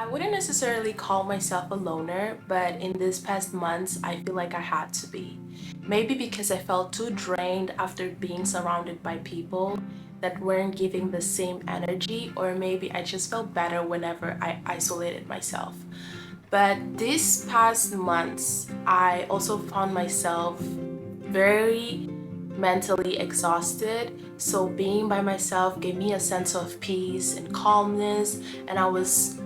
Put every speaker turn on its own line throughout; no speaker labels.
I wouldn't necessarily call myself a loner, but in these past months, I feel like I had to be. Maybe because I felt too drained after being surrounded by people that weren't giving the same energy, or maybe I just felt better whenever I isolated myself. But these past months, I also found myself very mentally exhausted. So being by myself gave me a sense of peace and calmness, and I was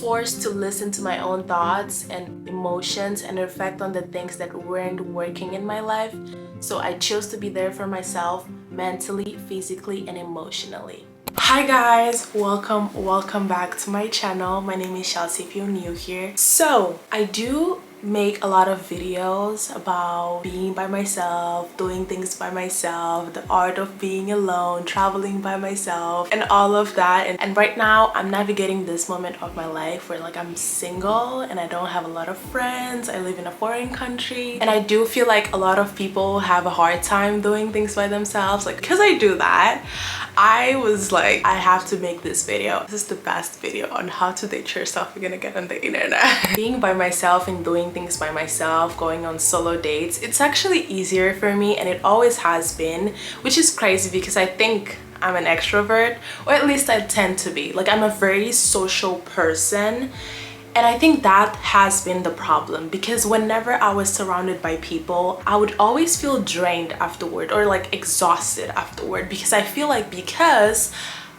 forced to listen to my own thoughts and emotions and reflect on the things that weren't working in my life. So I chose to be there for myself mentally, physically, and emotionally. Hi guys, welcome back to my channel. My name is Chelsea if you're new here. So I do make a lot of videos about being by myself, doing things by myself, the art of being alone, traveling by myself, and all of that. And right now I'm navigating this moment of my life where I'm single and I don't have a lot of friends. I live in a foreign country, and I do feel like a lot of people have a hard time doing things by themselves. Because I do that, I was like, I have to make this video. This is the best video on how to date yourself you're gonna get on the internet. Being by myself and doing things by myself, going on solo dates, it's actually easier for me, and it always has been, which is crazy because I think I'm an extrovert, or at least I tend to be. I'm a very social person. And I think that has been the problem, because whenever I was surrounded by people, I would always feel drained afterward, or exhausted afterward, because I feel like because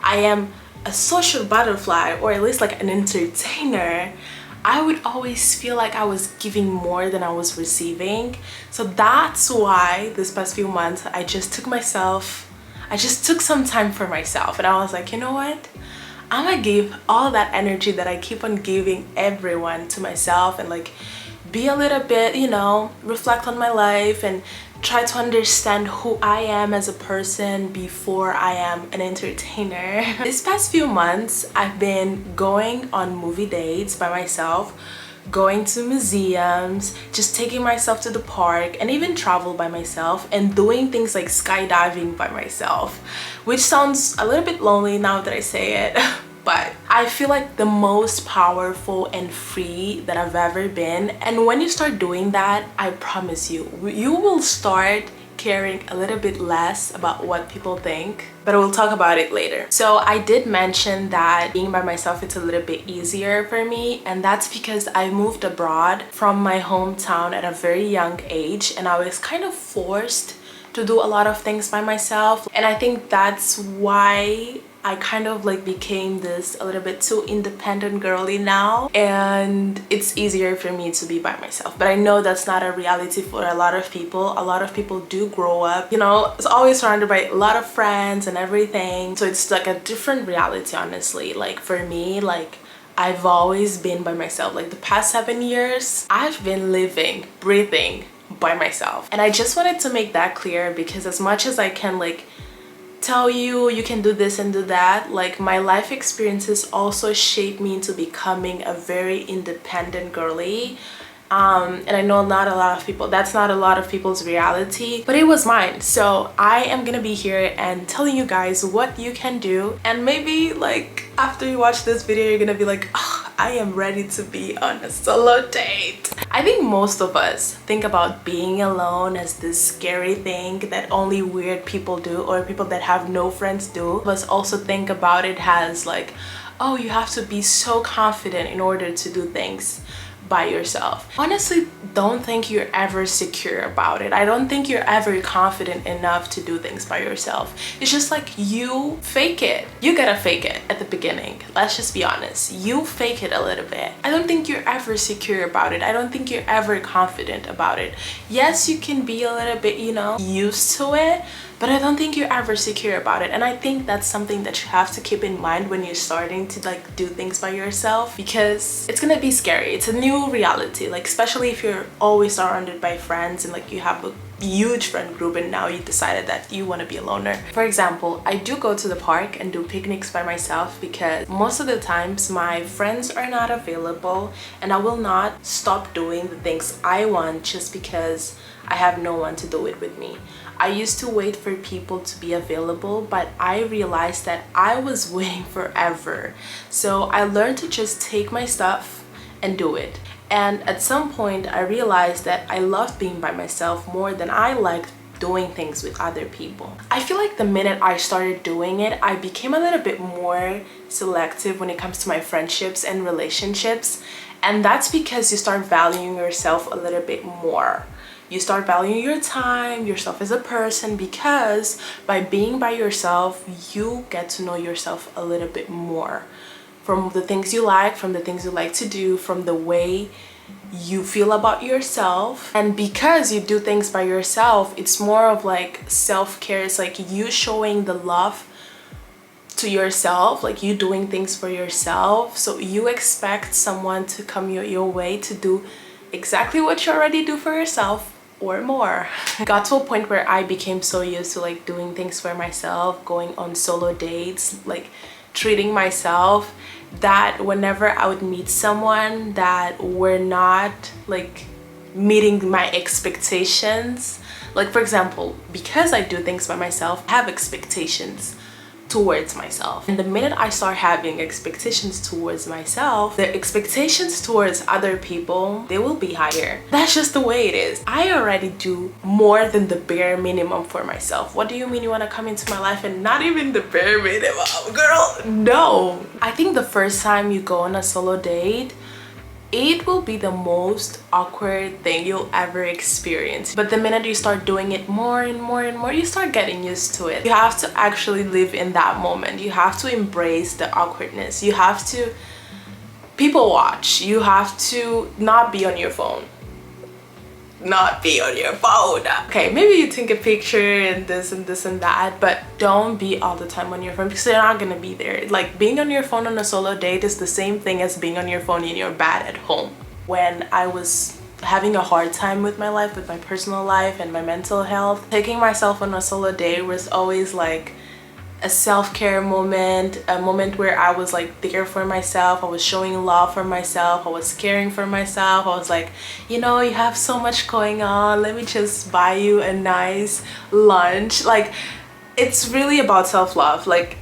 I am a social butterfly, or at least an entertainer, I would always feel like I was giving more than I was receiving. So that's why this past few months I just took some time for myself, and I was like, you know what? I'm gonna give all that energy that I keep on giving everyone to myself, and be a little bit, reflect on my life and try to understand who I am as a person before I am an entertainer. This past few months, I've been going on movie dates by myself, going to museums, just taking myself to the park, and even travel by myself, and doing things like skydiving by myself, which sounds a little bit lonely now that I say it. But I feel like the most powerful and free that I've ever been. And when you start doing that, I promise you, you will start caring a little bit less about what people think, but we'll talk about it later. So I did mention that being by myself, it's a little bit easier for me, and that's because I moved abroad from my hometown at a very young age, and I was kind of forced to do a lot of things by myself. And I think that's why I kind of became this a little bit too independent girly now, and it's easier for me to be by myself. But I know that's not a reality for a lot of people. A lot of people do grow up, it's always surrounded by a lot of friends and everything, so it's a different reality, honestly. For me, I've always been by myself. The past 7 years, I've been living, breathing by myself. And I just wanted to make that clear, because as much as I can tell you can do this and do that, my life experiences also shaped me into becoming a very independent girly. And I know that's not a lot of people's reality, but it was mine. So I am gonna be here and telling you guys what you can do, and maybe after you watch this video you're gonna be like, oh, I am ready to be on a solo date. I think most of us think about being alone as this scary thing that only weird people do, or people that have no friends do. But also think about it as oh, you have to be so confident in order to do things by yourself. Honestly, don't think you're ever secure about it. I don't think you're ever confident enough to do things by yourself. It's just you fake it. You gotta fake it at the beginning. Let's just be honest. You fake it a little bit. I don't think you're ever secure about it. I don't think you're ever confident about it. Yes, you can be a little bit, used to it, but I don't think you're ever secure about it. And I think that's something that you have to keep in mind when you're starting to do things by yourself, because it's gonna be scary. It's a new reality, especially if you're always surrounded by friends and you have a huge friend group, and now you decided that you want to be a loner. For example, I do go to the park and do picnics by myself, because most of the times my friends are not available, and I will not stop doing the things I want just because I have no one to do it with me. I used to wait for people to be available, but I realized that I was waiting forever. So I learned to just take my stuff and do it. And at some point, I realized that I loved being by myself more than I liked doing things with other people. I feel like the minute I started doing it, I became a little bit more selective when it comes to my friendships and relationships. And that's because you start valuing yourself a little bit more. You start valuing your time, yourself as a person, because by being by yourself, you get to know yourself a little bit more. From the things you like, from the things you like to do, from the way you feel about yourself. And because you do things by yourself, it's more of like self-care. It's like you showing the love to yourself, like you doing things for yourself. So you expect someone to come your way to do exactly what you already do for yourself or more. I got to a point where I became so used to like doing things for myself, going on solo dates, like treating myself, that whenever I would meet someone that were not like meeting my expectations, like for example, because I do things by myself, I have expectations towards myself. And the minute I start having expectations towards myself, the expectations towards other people, they will be higher. That's just the way it is. I already do more than the bare minimum for myself. What do you mean you want to come into my life and not even the bare minimum? Girl, no. I think the first time you go on a solo date, it will be the most awkward thing you'll ever experience. But the minute you start doing it more and more and more, you start getting used to it. You have to actually live in that moment. You have to embrace the awkwardness. You have to people watch. You have to not be on your phone. Not be on your phone. Okay, maybe you take a picture and this and this and that, but don't be all the time on your phone because you're not gonna be there. Like being on your phone on a solo date is the same thing as being on your phone in your bed at home. When I was having a hard time with my life, with my personal life and my mental health, taking myself on a solo date was always like a self-care moment, a moment where I was like there for myself. I was showing love for myself. I was caring for myself. I was like, you know, you have so much going on, let me just buy you a nice lunch. Like, it's really about self-love. Like,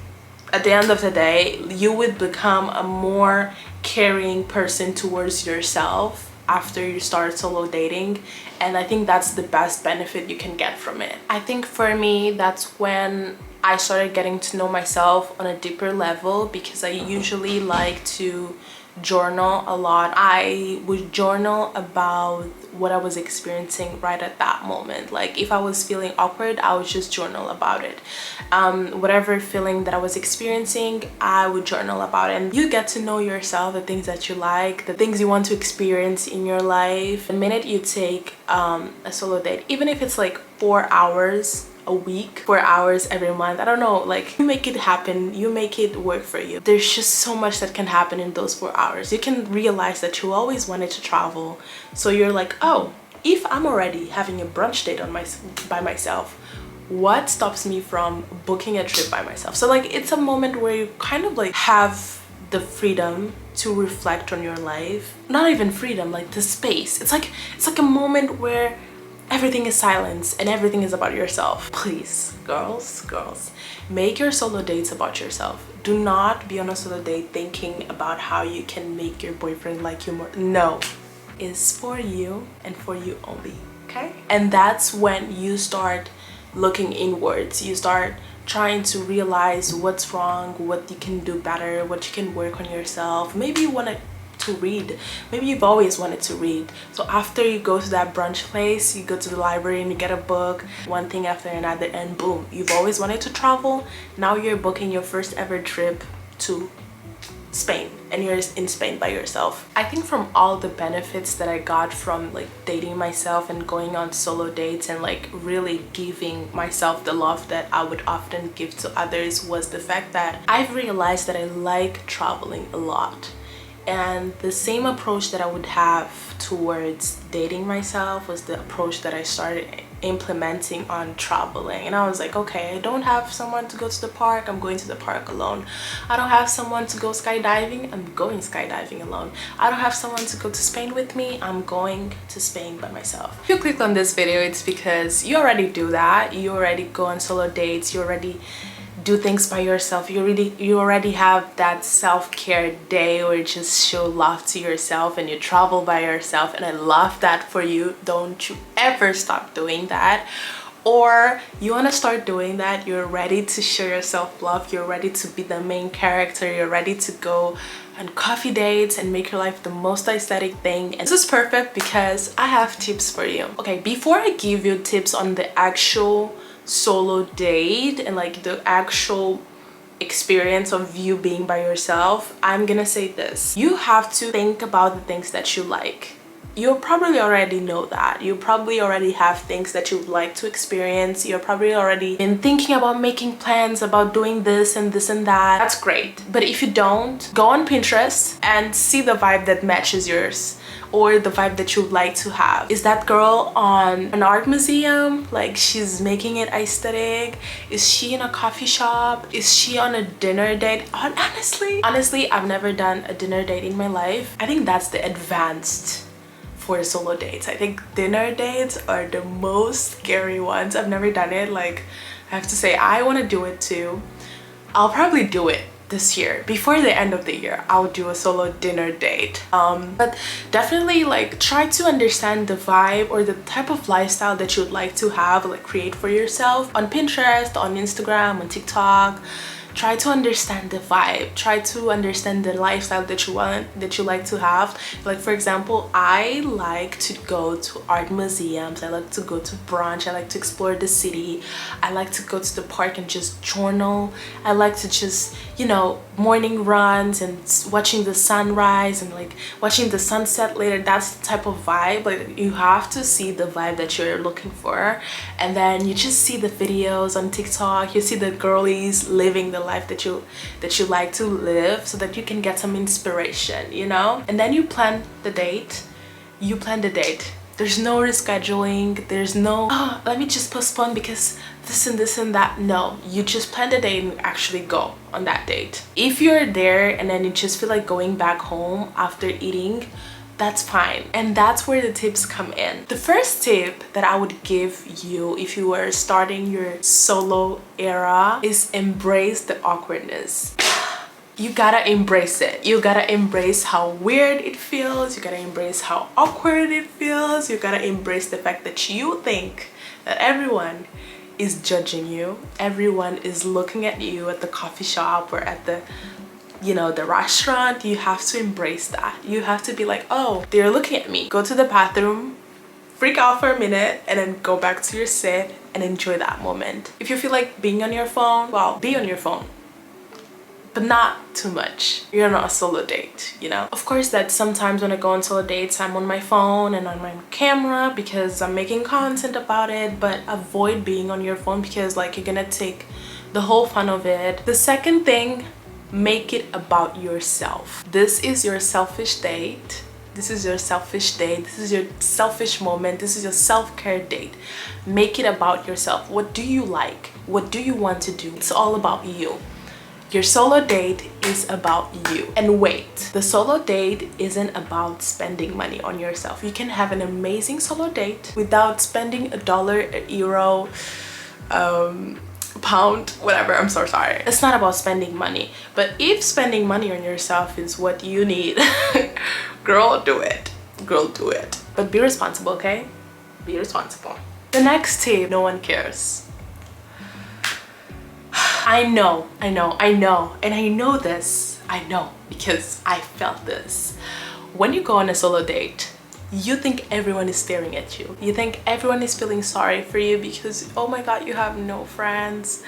at the end of the day, you would become a more caring person towards yourself after you start solo dating, and I think that's the best benefit you can get from it. I think for me, that's when I started getting to know myself on a deeper level, because I usually like to journal a lot. I would journal about what I was experiencing right at that moment. Like if I was feeling awkward, I would just journal about it. Whatever feeling that I was experiencing, I would journal about it. And you get to know yourself, the things that you like, the things you want to experience in your life. The minute you take a solo date, even if it's like 4 hours a week, 4 hours every month, I don't know, like you make it happen, you make it work for you. There's just so much that can happen in those 4 hours. You can realize that you always wanted to travel, so you're like, oh, if I'm already having a brunch date by myself, what stops me from booking a trip by myself? So like it's a moment where you kind of like have the freedom to reflect on your life. Not even freedom, like the space. It's like a moment where everything is silence and everything is about yourself. Please, girls, make your solo dates about yourself. Do not be on a solo date thinking about how you can make your boyfriend like you more. No, it's for you and for you only, okay? And that's when you start looking inwards. You start trying to realize what's wrong, what you can do better, what you can work on yourself. Maybe you want to read. Maybe you've always wanted to read. So after you go to that brunch place, you go to the library and you get a book, one thing after another, and boom, you've always wanted to travel. Now you're booking your first ever trip to Spain, and you're in Spain by yourself. I think from all the benefits that I got from like dating myself and going on solo dates and like really giving myself the love that I would often give to others, was the fact that I've realized that I like traveling a lot. And the same approach that I would have towards dating myself was the approach that I started implementing on traveling. And I was like, okay, I don't have someone to go to the park, I'm going to the park alone. I don't have someone to go skydiving, I'm going skydiving alone. I don't have someone to go to Spain with me, I'm going to Spain by myself. If you clicked on this video, it's because you already do that. You already go on solo dates, you already do things by yourself. You already have that self-care day where you just show love to yourself and you travel by yourself, and I love that for you. Don't you ever stop doing that. Or you want to start doing that, you're ready to show yourself love, you're ready to be the main character, you're ready to go on coffee dates and make your life the most aesthetic thing. And this is perfect because I have tips for you. Okay, before I give you tips on the actual solo date and like the actual experience of you being by yourself, I'm gonna say this: you have to think about the things that you like. You probably already know that. You probably already have things that you would like to experience. You're probably already been thinking about making plans about doing this and this and that. That's great. But if you don't, go on Pinterest and see the vibe that matches yours, or the vibe that you would like to have. Is that girl on an art museum? Like, she's making it aesthetic? Is she in a coffee shop? Is she on a dinner date? Honestly, I've never done a dinner date in my life. I think that's the advanced for solo dates. I think dinner dates are the most scary ones. I've never done it. Like, I have to say, I want to do it too. I'll probably do it this year. Before the end of the year, I'll do a solo dinner date. But definitely, like, try to understand the vibe or the type of lifestyle that you'd like to have, like create for yourself on Pinterest, on Instagram, on TikTok. Try to understand the vibe, try to understand the lifestyle that you like to have. Like, for example, I like to go to art museums, I like to go to brunch, I like to explore the city, I like to go to the park and just journal, I like to just, you know, morning runs and watching the sunrise and like watching the sunset later. That's the type of vibe. Like, you have to see the vibe that you're looking for, and then you just see the videos on TikTok, you see the girlies living the life that you like to live, so that you can get some inspiration, you know. And then you plan the date. There's no rescheduling, there's no, oh, let me just postpone because this and that. No, you just plan the date and actually go on that date. If you're there and then you just feel like going back home after eating, that's fine. And that's where the tips come in. The first tip that I would give you if you were starting your solo era is embrace the awkwardness. You gotta embrace it. You gotta embrace how weird it feels. You gotta embrace how awkward it feels. You gotta embrace the fact that you think that everyone is judging you. Everyone is looking at you at the coffee shop or at the, you know, the restaurant. You have to embrace that. You have to be like, oh, they're looking at me. Go to the bathroom, freak out for a minute, and then go back to your sit and enjoy that moment. If you feel like being on your phone, well, be on your phone, but not too much. You're not a solo date, you know. Of course, that sometimes when I go on solo dates, I'm on my phone and on my camera because I'm making content about it, but avoid being on your phone because, like, you're gonna take the whole fun of it. The second thing, make it about yourself. This is your selfish date. This is your selfish date. This is your selfish moment. This is your self-care date. Make it about yourself. What do you like? What do you want to do? It's all about you. Your solo date is about you. And wait, the solo date isn't about spending money on yourself. You can have an amazing solo date without spending $1, €1, pound, whatever. I'm so sorry. It's not about spending money. But if spending money on yourself is what you need, girl, do it. Girl, do it. But be responsible, okay? Be responsible. The next tip, no one cares. I know, and I know this. I know because I felt this. When you go on a solo date, you think everyone is staring at you. You think everyone is feeling sorry for you because, oh my god, you have no friends.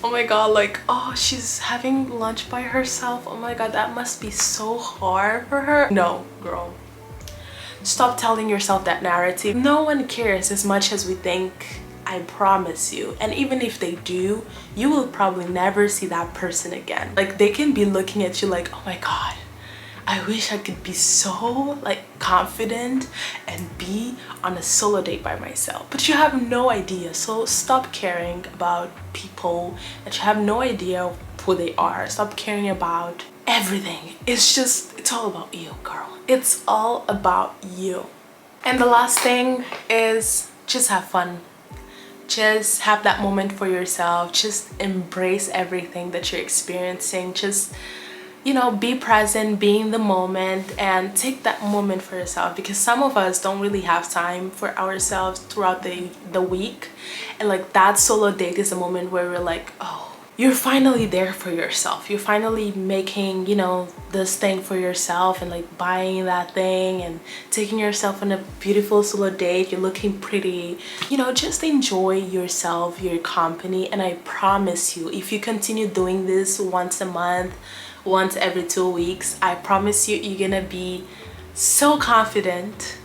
Oh my god, like, oh, she's having lunch by herself. Oh my god, that must be so hard for her. No, girl. Stop telling yourself that narrative. No one cares as much as we think. I promise you. And even if they do, you will probably never see that person again. Like, they can be looking at you like, oh my god, I wish I could be so like confident and be on a solo date by myself, but you have no idea. So stop caring about people that you have no idea who they are. Stop caring about everything. It's all about you, girl. It's all about you. And the last thing is just have fun. Just have that moment for yourself. Just embrace everything that you're experiencing. Just, you know, be present, be in the moment, and take that moment for yourself, because some of us don't really have time for ourselves throughout the week. And like that solo date is a moment where we're like, oh, you're finally there for yourself. You're finally making, you know, this thing for yourself and like buying that thing and taking yourself on a beautiful solo date. You're looking pretty, you know, just enjoy yourself, your company. And I promise you, if you continue doing this once a month, once every 2 weeks, I promise you, you're gonna be so confident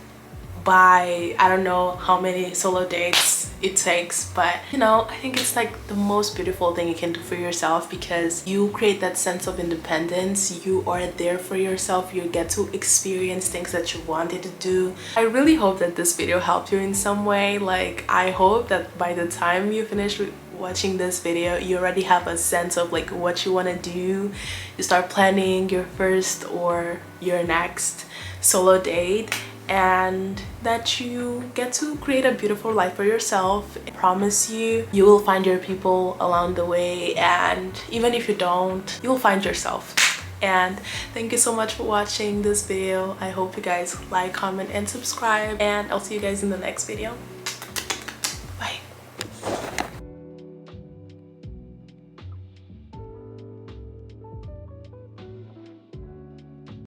by I don't know how many solo dates it takes, but you know, I think it's like the most beautiful thing you can do for yourself, because you create that sense of independence. You are there for yourself. You get to experience things that you wanted to do. I really hope that this video helped you in some way. Like, I hope that by the time you finish watching this video, you already have a sense of like what you want to do. You start planning your first or your next solo date, and that you get to create a beautiful life for yourself. I promise you, you will find your people along the way, and even if you don't, you will find yourself. And thank you so much for watching this video. I hope you guys like, comment, and subscribe, and I'll see you guys in the next video.